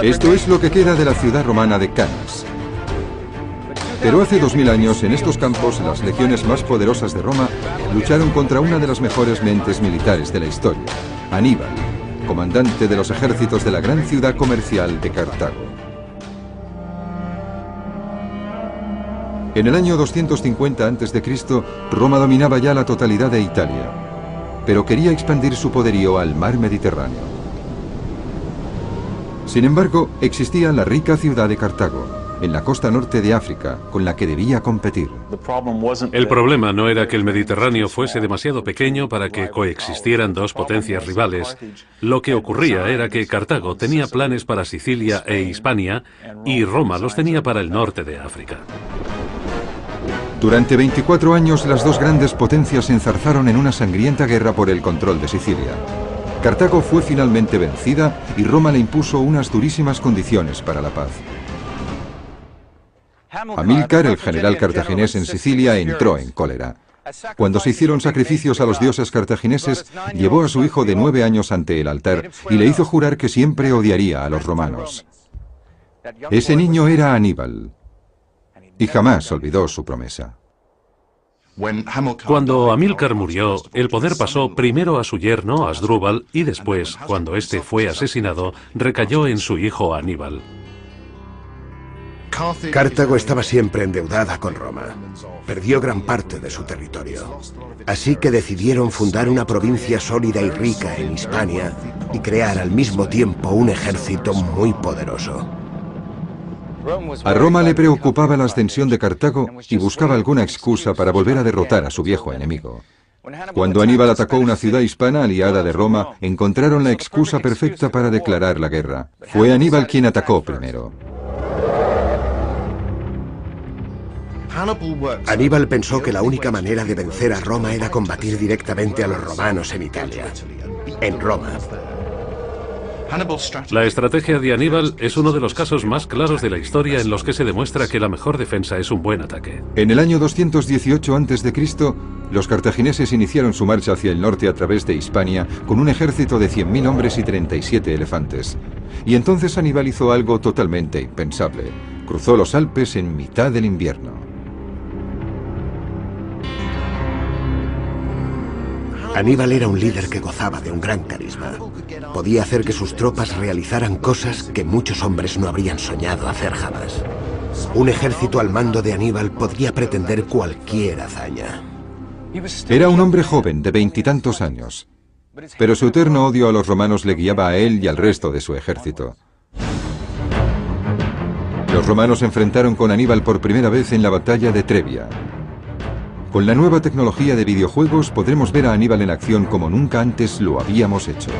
Esto es lo que queda de la ciudad romana de Canas. Pero hace 2000 años, en estos campos, las legiones más poderosas de Roma lucharon contra una de las mejores mentes militares de la historia, Aníbal, comandante de los ejércitos de la gran ciudad comercial de Cartago. En el año 250 a.C., Roma dominaba ya la totalidad de Italia, pero quería expandir su poderío al mar Mediterráneo. Sin embargo, existía la rica ciudad de Cartago, en la costa norte de África, con la que debía competir. El problema no era que el Mediterráneo fuese demasiado pequeño para que coexistieran dos potencias rivales. Lo que ocurría era que Cartago tenía planes para Sicilia e Hispania y Roma los tenía para el norte de África. Durante 24 años, las dos grandes potencias se enzarzaron en una sangrienta guerra por el control de Sicilia. Cartago fue finalmente vencida y Roma le impuso unas durísimas condiciones para la paz. Amílcar, el general cartaginés en Sicilia, entró en cólera. Cuando se hicieron sacrificios a los dioses cartagineses, llevó a su hijo de 9 años ante el altar y le hizo jurar que siempre odiaría a los romanos. Ese niño era Aníbal, y jamás olvidó su promesa. Cuando Amílcar murió, el poder pasó primero a su yerno, Asdrúbal, y después, cuando este fue asesinado, recayó en su hijo Aníbal. Cartago estaba siempre endeudada con Roma. Perdió gran parte de su territorio. Así que decidieron fundar una provincia sólida y rica en Hispania y crear al mismo tiempo un ejército muy poderoso. A Roma le preocupaba la ascensión de Cartago y buscaba alguna excusa para volver a derrotar a su viejo enemigo. Cuando Aníbal atacó una ciudad hispana aliada de Roma, encontraron la excusa perfecta para declarar la guerra. Fue Aníbal quien atacó primero. Aníbal pensó que la única manera de vencer a Roma era combatir directamente a los romanos en Italia, en Roma. La estrategia de Aníbal es uno de los casos más claros de la historia en los que se demuestra que la mejor defensa es un buen ataque. En el año 218 a.C., los cartagineses iniciaron su marcha hacia el norte a través de Hispania con un ejército de 100.000 hombres y 37 elefantes. Y entonces Aníbal hizo algo totalmente impensable. Cruzó los Alpes en mitad del invierno. Aníbal era un líder que gozaba de un gran carisma. Podía hacer que sus tropas realizaran cosas que muchos hombres no habrían soñado hacer jamás. Un ejército al mando de Aníbal podría pretender cualquier hazaña. Era un hombre joven, de 20 y tantos años, pero su eterno odio a los romanos le guiaba a él y al resto de su ejército. Los romanos se enfrentaron con Aníbal por primera vez en la batalla de Trebia. Con la nueva tecnología de videojuegos podremos ver a Aníbal en acción como nunca antes lo habíamos hecho.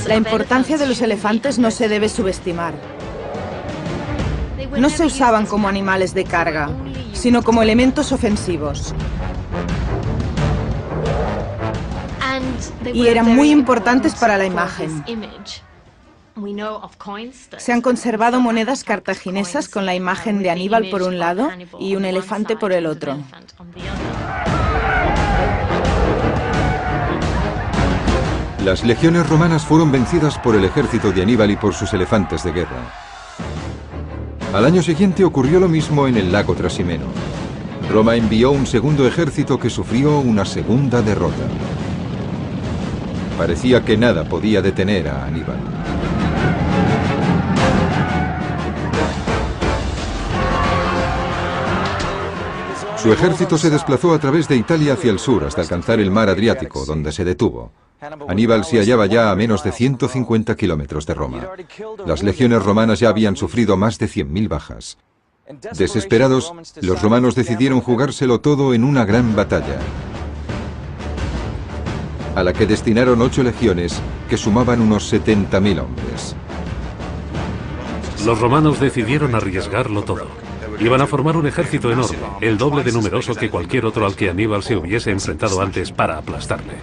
La importancia de los elefantes no se debe subestimar. No se usaban como animales de carga, sino como elementos ofensivos. Y eran muy importantes para la imagen. Se han conservado monedas cartaginesas con la imagen de Aníbal por un lado y un elefante por el otro. Las legiones romanas fueron vencidas por el ejército de Aníbal y por sus elefantes de guerra. Al año siguiente ocurrió lo mismo en el lago Trasimeno. Roma envió un segundo ejército que sufrió una segunda derrota. Parecía que nada podía detener a Aníbal. Su ejército se desplazó a través de Italia hacia el sur hasta alcanzar el mar Adriático, donde se detuvo. Aníbal se hallaba ya a menos de 150 kilómetros de Roma. Las legiones romanas ya habían sufrido más de 100.000 bajas. Desesperados, los romanos decidieron jugárselo todo en una gran batalla, a la que destinaron 8 legiones que sumaban unos 70.000 hombres. Los romanos decidieron arriesgarlo todo. Iban a formar un ejército enorme, el doble de numeroso que cualquier otro al que Aníbal se hubiese enfrentado antes para aplastarle.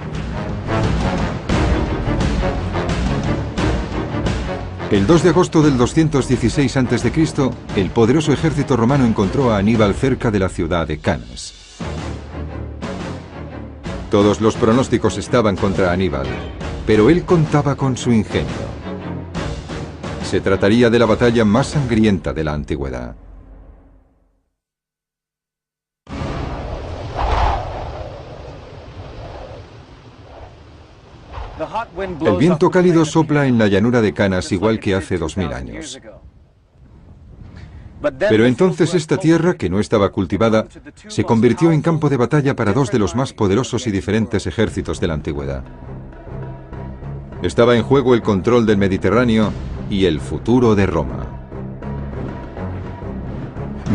El 2 de agosto del 216 a.C., el poderoso ejército romano encontró a Aníbal cerca de la ciudad de Canas. Todos los pronósticos estaban contra Aníbal, pero él contaba con su ingenio. Se trataría de la batalla más sangrienta de la antigüedad. El viento cálido sopla en la llanura de Canas igual que hace 2000 años. Pero entonces esta tierra, que no estaba cultivada, se convirtió en campo de batalla para dos de los más poderosos y diferentes ejércitos de la antigüedad. Estaba en juego el control del Mediterráneo y el futuro de Roma.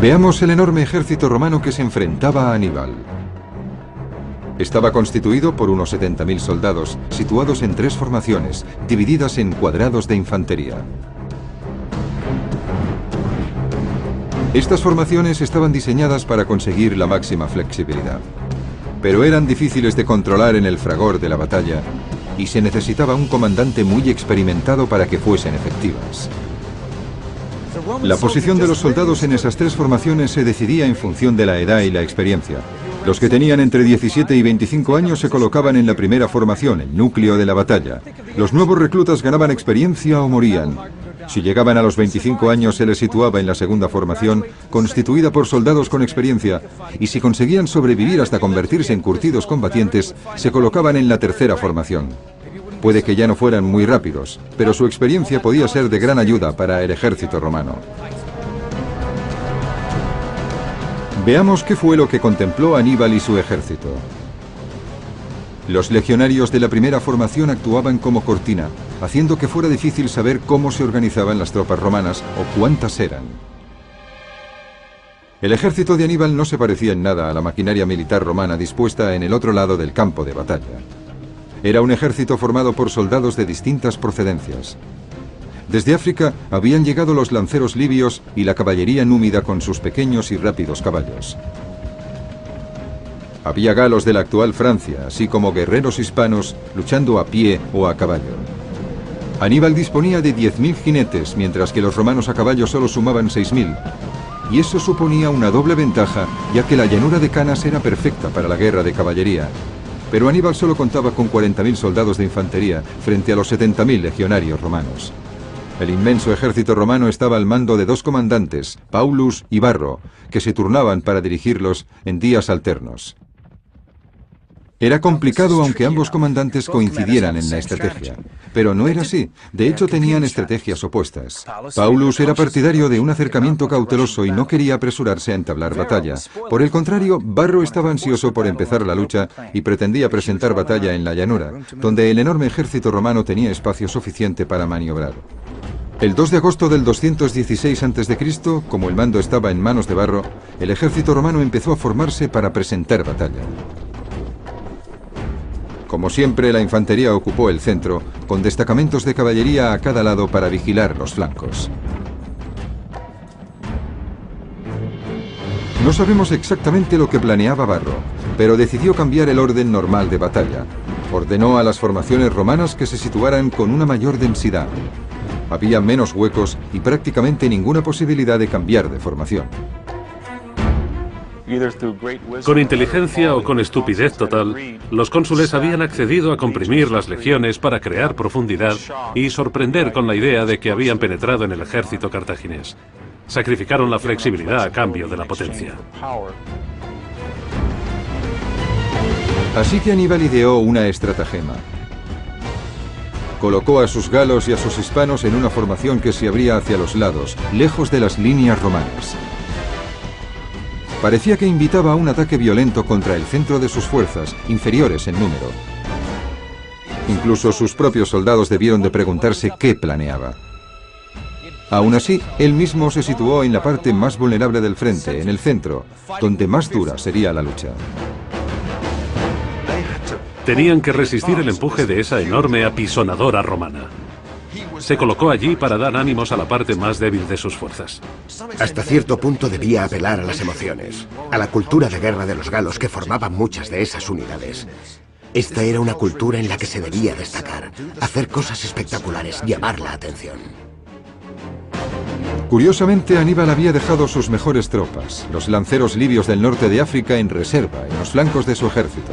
Veamos el enorme ejército romano que se enfrentaba a Aníbal. Estaba constituido por unos 70.000 soldados, situados en 3 formaciones, divididas en cuadrados de infantería. Estas formaciones estaban diseñadas para conseguir la máxima flexibilidad, pero eran difíciles de controlar en el fragor de la batalla y se necesitaba un comandante muy experimentado para que fuesen efectivas. La posición de los soldados en esas 3 formaciones se decidía en función de la edad y la experiencia. Los que tenían entre 17 y 25 años se colocaban en la primera formación, el núcleo de la batalla. Los nuevos reclutas ganaban experiencia o morían. Si llegaban a los 25 años se les situaba en la segunda formación, constituida por soldados con experiencia, y si conseguían sobrevivir hasta convertirse en curtidos combatientes, se colocaban en la tercera formación. Puede que ya no fueran muy rápidos, pero su experiencia podía ser de gran ayuda para el ejército romano. Veamos qué fue lo que contempló Aníbal y su ejército. Los legionarios de la primera formación actuaban como cortina, haciendo que fuera difícil saber cómo se organizaban las tropas romanas o cuántas eran. El ejército de Aníbal no se parecía en nada a la maquinaria militar romana dispuesta en el otro lado del campo de batalla. Era un ejército formado por soldados de distintas procedencias. Desde África habían llegado los lanceros libios y la caballería númida con sus pequeños y rápidos caballos. Había galos de la actual Francia, así como guerreros hispanos luchando a pie o a caballo. Aníbal disponía de 10.000 jinetes, mientras que los romanos a caballo solo sumaban 6.000. Y eso suponía una doble ventaja, ya que la llanura de Canas era perfecta para la guerra de caballería. Pero Aníbal solo contaba con 40.000 soldados de infantería frente a los 70.000 legionarios romanos. El inmenso ejército romano estaba al mando de 2 comandantes, Paulus y Varro, que se turnaban para dirigirlos en días alternos. Era complicado aunque ambos comandantes coincidieran en la estrategia, pero no era así. De hecho, tenían estrategias opuestas. Paulus era partidario de un acercamiento cauteloso y no quería apresurarse a entablar batalla. Por el contrario, Varro estaba ansioso por empezar la lucha y pretendía presentar batalla en la llanura, donde el enorme ejército romano tenía espacio suficiente para maniobrar. El 2 de agosto del 216 a.C., como el mando estaba en manos de Varro, el ejército romano empezó a formarse para presentar batalla. Como siempre, la infantería ocupó el centro, con destacamentos de caballería a cada lado para vigilar los flancos. No sabemos exactamente lo que planeaba Varro, pero decidió cambiar el orden normal de batalla. Ordenó a las formaciones romanas que se situaran con una mayor densidad. Había menos huecos y prácticamente ninguna posibilidad de cambiar de formación. Con inteligencia o con estupidez total, los cónsules habían accedido a comprimir las legiones para crear profundidad y sorprender con la idea de que habían penetrado en el ejército cartaginés. Sacrificaron la flexibilidad a cambio de la potencia. Así que Aníbal ideó una estratagema. Colocó a sus galos y a sus hispanos en una formación que se abría hacia los lados, lejos de las líneas romanas. Parecía que invitaba a un ataque violento contra el centro de sus fuerzas, inferiores en número. Incluso sus propios soldados debieron de preguntarse qué planeaba. Aún así, él mismo se situó en la parte más vulnerable del frente, en el centro, donde más dura sería la lucha. Tenían que resistir el empuje de esa enorme apisonadora romana. Se colocó allí para dar ánimos a la parte más débil de sus fuerzas. Hasta cierto punto debía apelar a las emociones, a la cultura de guerra de los galos que formaban muchas de esas unidades. Esta era una cultura en la que se debía destacar, hacer cosas espectaculares, llamar la atención. Curiosamente, Aníbal había dejado sus mejores tropas, los lanceros libios del norte de África, en reserva, en los flancos de su ejército.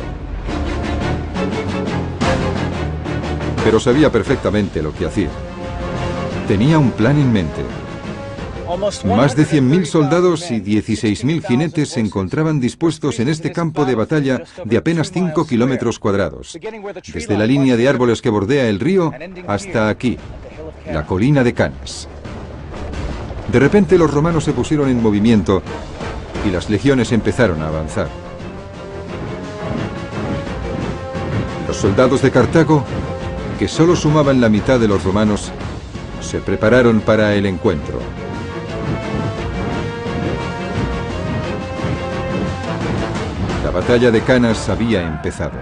pero sabía perfectamente lo que hacía. Tenía un plan en mente. Más de 100.000 soldados y 16.000 jinetes se encontraban dispuestos en este campo de batalla de apenas 5 kilómetros cuadrados, desde la línea de árboles que bordea el río hasta aquí, la colina de Canas. De repente los romanos se pusieron en movimiento y las legiones empezaron a avanzar. Los soldados de Cartago, que solo sumaban la mitad de los romanos, se prepararon para el encuentro. La batalla de Canas había empezado.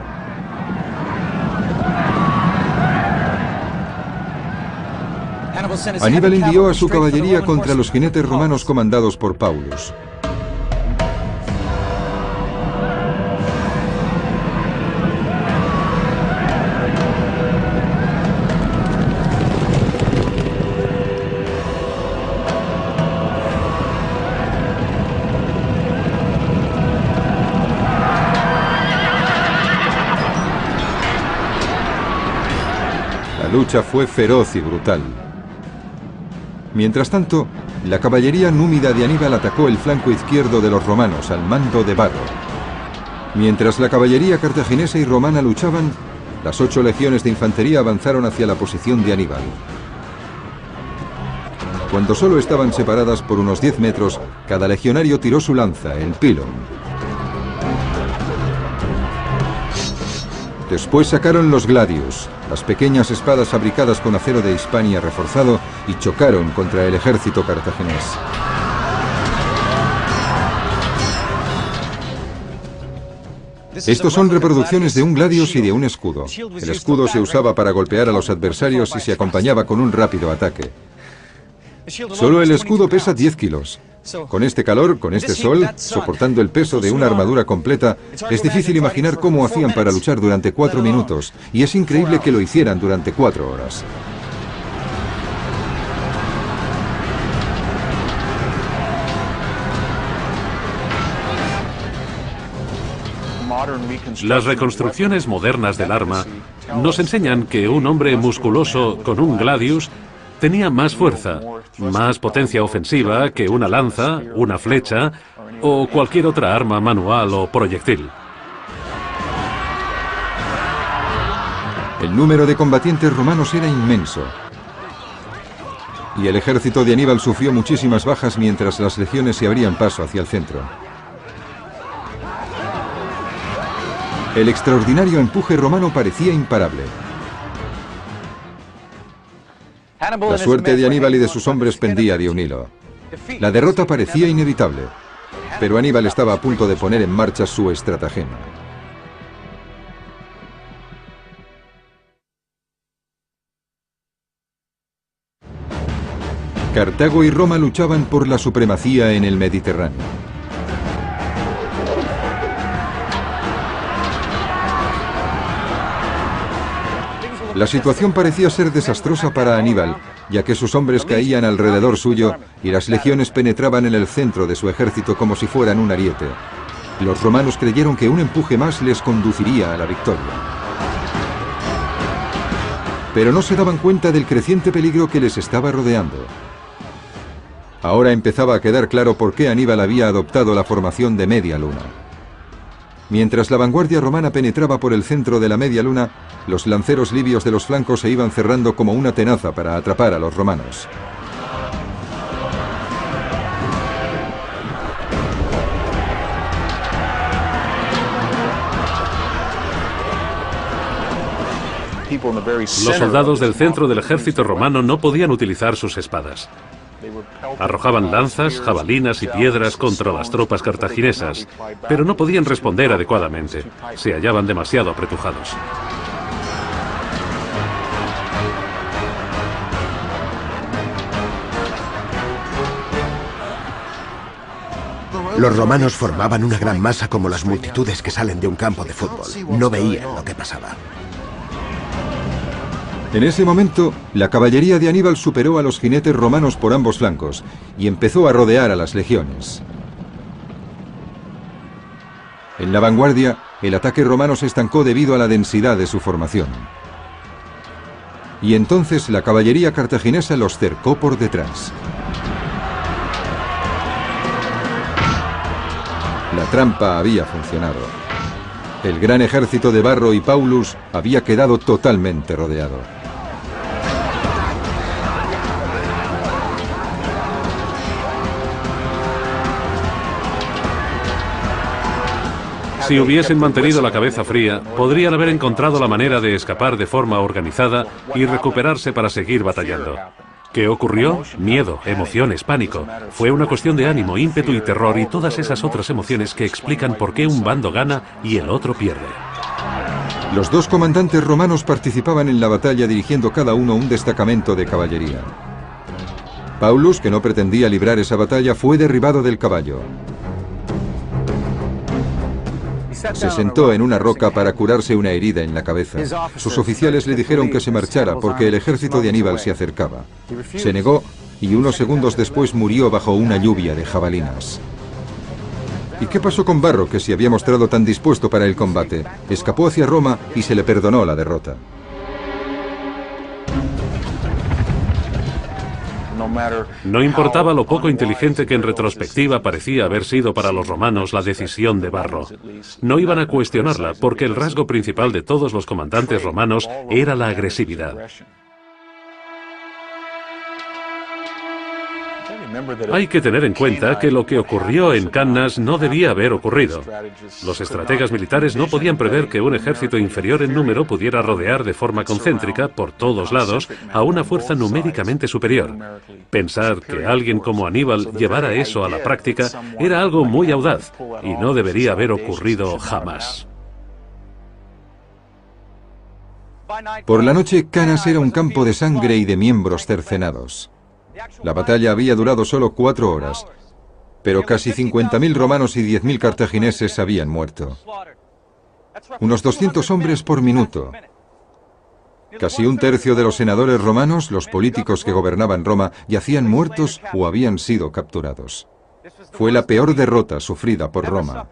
Aníbal envió a su caballería contra los jinetes romanos comandados por Paulus. La lucha fue feroz y brutal. Mientras tanto, la caballería númida de Aníbal atacó el flanco izquierdo de los romanos al mando de Varro. Mientras la caballería cartaginesa y romana luchaban, las 8 legiones de infantería avanzaron hacia la posición de Aníbal. Cuando solo estaban separadas por unos 10 metros, cada legionario tiró su lanza, el pilum. Después sacaron los gladius, las pequeñas espadas fabricadas con acero de Hispania reforzado, y chocaron contra el ejército cartaginés. Estos son reproducciones de un gladius y de un escudo. El escudo se usaba para golpear a los adversarios y se acompañaba con un rápido ataque. Solo el escudo pesa 10 kilos. Con este calor, con este sol, soportando el peso de una armadura completa, es difícil imaginar cómo hacían para luchar durante 4 minutos, y es increíble que lo hicieran durante 4 horas. Las reconstrucciones modernas del arma nos enseñan que un hombre musculoso con un gladius tenía más fuerza, más potencia ofensiva que una lanza, una flecha o cualquier otra arma manual o proyectil. El número de combatientes romanos era inmenso. Y el ejército de Aníbal sufrió muchísimas bajas mientras las legiones se abrían paso hacia el centro. El extraordinario empuje romano parecía imparable. La suerte de Aníbal y de sus hombres pendía de un hilo. La derrota parecía inevitable, pero Aníbal estaba a punto de poner en marcha su estratagema. Cartago y Roma luchaban por la supremacía en el Mediterráneo. La situación parecía ser desastrosa para Aníbal, ya que sus hombres caían alrededor suyo y las legiones penetraban en el centro de su ejército como si fueran un ariete. Los romanos creyeron que un empuje más les conduciría a la victoria. Pero no se daban cuenta del creciente peligro que les estaba rodeando. Ahora empezaba a quedar claro por qué Aníbal había adoptado la formación de media luna. Mientras la vanguardia romana penetraba por el centro de la media luna, los lanceros libios de los flancos se iban cerrando como una tenaza para atrapar a los romanos. Los soldados del centro del ejército romano no podían utilizar sus espadas. Arrojaban lanzas, jabalinas y piedras contra las tropas cartaginesas, pero no podían responder adecuadamente. Se hallaban demasiado apretujados. Los romanos formaban una gran masa como las multitudes que salen de un campo de fútbol. No veían lo que pasaba. En ese momento, la caballería de Aníbal superó a los jinetes romanos por ambos flancos y empezó a rodear a las legiones. En la vanguardia, el ataque romano se estancó debido a la densidad de su formación. Y entonces la caballería cartaginesa los cercó por detrás. La trampa había funcionado. El gran ejército de Varro y Paulus había quedado totalmente rodeado. Si hubiesen mantenido la cabeza fría, podrían haber encontrado la manera de escapar de forma organizada y recuperarse para seguir batallando. ¿Qué ocurrió? Miedo, emociones, pánico. Fue una cuestión de ánimo, ímpetu y terror y todas esas otras emociones que explican por qué un bando gana y el otro pierde. Los dos comandantes romanos participaban en la batalla dirigiendo cada uno un destacamento de caballería. Paulus, que no pretendía librar esa batalla, fue derribado del caballo. Se sentó en una roca para curarse una herida en la cabeza. Sus oficiales le dijeron que se marchara porque el ejército de Aníbal se acercaba. Se negó y unos segundos después murió bajo una lluvia de jabalinas. ¿Y qué pasó con Varro, que se había mostrado tan dispuesto para el combate? Escapó hacia Roma y se le perdonó la derrota. No importaba lo poco inteligente que en retrospectiva parecía haber sido para los romanos la decisión de Varro. No iban a cuestionarla porque el rasgo principal de todos los comandantes romanos era la agresividad. Hay que tener en cuenta que lo que ocurrió en Cannas no debía haber ocurrido. Los estrategas militares no podían prever que un ejército inferior en número pudiera rodear de forma concéntrica, por todos lados, a una fuerza numéricamente superior. Pensar que alguien como Aníbal llevara eso a la práctica era algo muy audaz y no debería haber ocurrido jamás. Por la noche, Cannas era un campo de sangre y de miembros cercenados. La batalla había durado solo 4 horas, pero casi 50.000 romanos y 10.000 cartagineses habían muerto. Unos 200 hombres por minuto. Casi un tercio de los senadores romanos, los políticos que gobernaban Roma, yacían muertos o habían sido capturados. Fue la peor derrota sufrida por Roma.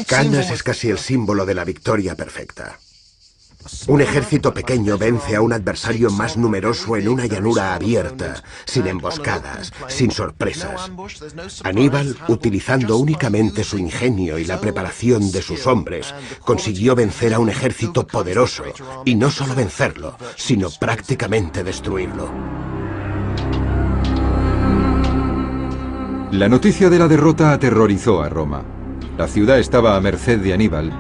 Cannas es casi el símbolo de la victoria perfecta. Un ejército pequeño vence a un adversario más numeroso en una llanura abierta, sin emboscadas, sin sorpresas. Aníbal, utilizando únicamente su ingenio y la preparación de sus hombres, consiguió vencer a un ejército poderoso, y no solo vencerlo, sino prácticamente destruirlo. La noticia de la derrota aterrorizó a Roma. La ciudad estaba a merced de Aníbal,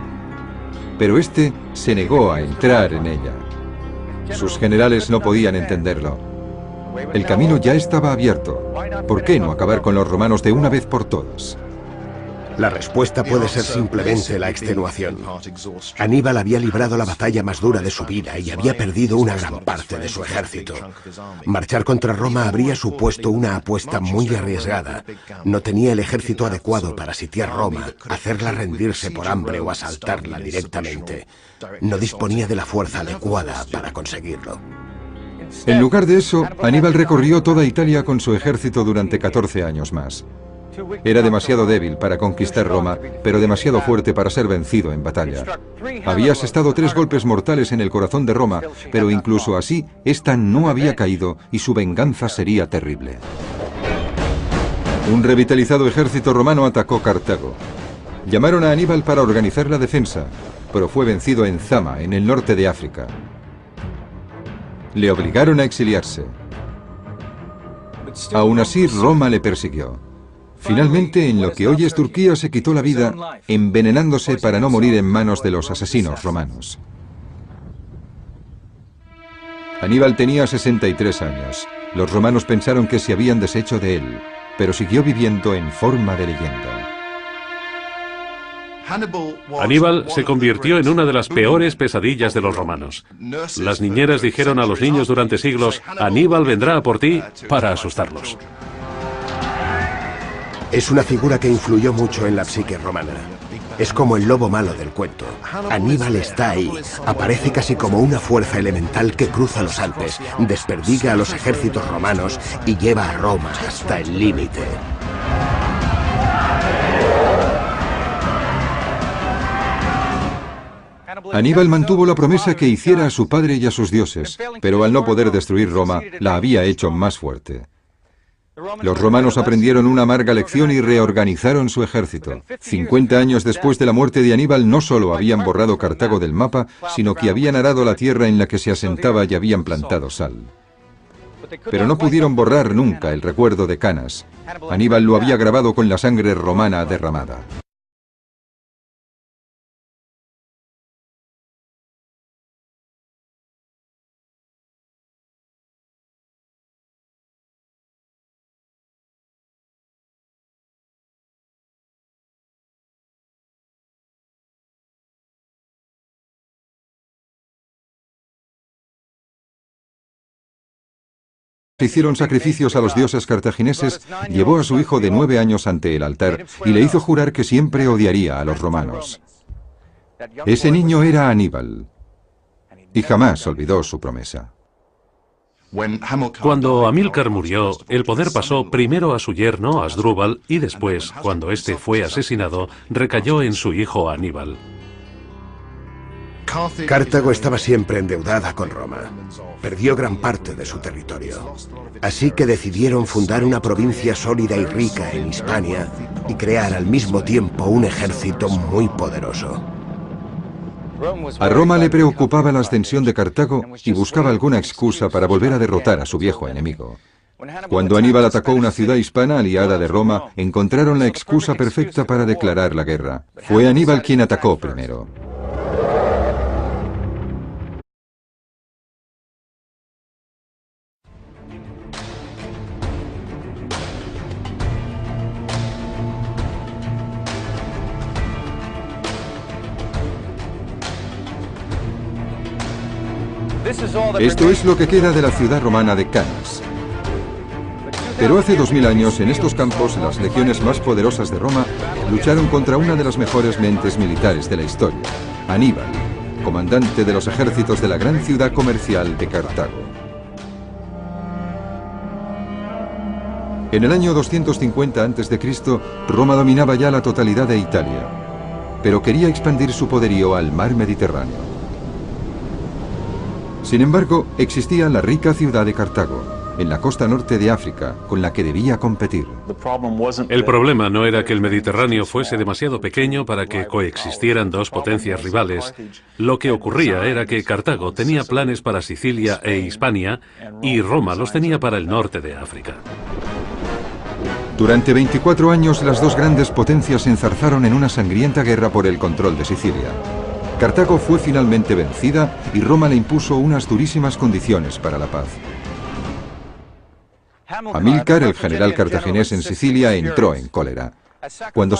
pero este se negó a entrar en ella. Sus generales no podían entenderlo. El camino ya estaba abierto. ¿Por qué no acabar con los romanos de una vez por todas? La respuesta puede ser simplemente la extenuación. Aníbal había librado la batalla más dura de su vida y había perdido una gran parte de su ejército. Marchar contra Roma habría supuesto una apuesta muy arriesgada. No tenía el ejército adecuado para sitiar Roma, hacerla rendirse por hambre o asaltarla directamente. No disponía de la fuerza adecuada para conseguirlo. En lugar de eso, Aníbal recorrió toda Italia con su ejército durante 14 años más. Era demasiado débil para conquistar Roma, pero demasiado fuerte para ser vencido en batalla. Había asestado 3 golpes mortales en el corazón de Roma, pero incluso así, esta no había caído y su venganza sería terrible. Un revitalizado ejército romano atacó Cartago. Llamaron a Aníbal para organizar la defensa, pero fue vencido en Zama, en el norte de África. Le obligaron a exiliarse. Aún así, Roma le persiguió. Finalmente, en lo que hoy es Turquía, se quitó la vida envenenándose para no morir en manos de los asesinos romanos. Aníbal tenía 63 años. Los romanos pensaron que se habían deshecho de él, pero siguió viviendo en forma de leyenda. Aníbal se convirtió en una de las peores pesadillas de los romanos. Las niñeras dijeron a los niños durante siglos: Aníbal vendrá a por ti, para asustarlos. Es una figura que influyó mucho en la psique romana. Es como el lobo malo del cuento. Aníbal está ahí, aparece casi como una fuerza elemental que cruza los Alpes, desperdiga a los ejércitos romanos y lleva a Roma hasta el límite. Aníbal mantuvo la promesa que hiciera a su padre y a sus dioses, pero al no poder destruir Roma, la había hecho más fuerte. Los romanos aprendieron una amarga lección y reorganizaron su ejército. 50 años después de la muerte de Aníbal, no solo habían borrado Cartago del mapa, sino que habían arado la tierra en la que se asentaba y habían plantado sal. Pero no pudieron borrar nunca el recuerdo de Canas. Aníbal lo había grabado con la sangre romana derramada. Hicieron sacrificios a los dioses cartagineses, llevó a su hijo de 9 años ante el altar y le hizo jurar que siempre odiaría a los romanos. Ese niño era Aníbal, y jamás olvidó su promesa. Cuando Amílcar murió, el poder pasó primero a su yerno, Asdrúbal, y después, cuando este fue asesinado, recayó en su hijo Aníbal. Cartago estaba siempre endeudada con Roma. Perdió gran parte de su territorio. Así que decidieron fundar una provincia sólida y rica en Hispania y crear al mismo tiempo un ejército muy poderoso. A Roma le preocupaba la ascensión de Cartago y buscaba alguna excusa para volver a derrotar a su viejo enemigo. Cuando Aníbal atacó una ciudad hispana aliada de Roma, encontraron la excusa perfecta para declarar la guerra. Fue Aníbal quien atacó primero. Esto es lo que queda de la ciudad romana de Canas. Pero hace 2000 años, en estos campos, las legiones más poderosas de Roma lucharon contra una de las mejores mentes militares de la historia, Aníbal, comandante de los ejércitos de la gran ciudad comercial de Cartago. En el año 250 a.C., Roma dominaba ya la totalidad de Italia, pero quería expandir su poderío al mar Mediterráneo. Sin embargo, existía la rica ciudad de Cartago, en la costa norte de África, con la que debía competir. El problema no era que el Mediterráneo fuese demasiado pequeño para que coexistieran dos potencias rivales. Lo que ocurría era que Cartago tenía planes para Sicilia e Hispania y Roma los tenía para el norte de África. Durante 24 años, las dos grandes potencias se enzarzaron en una sangrienta guerra por el control de Sicilia. Cartago fue finalmente vencida y Roma le impuso unas durísimas condiciones para la paz. Amílcar, el general cartaginés en Sicilia, entró en cólera. Cuando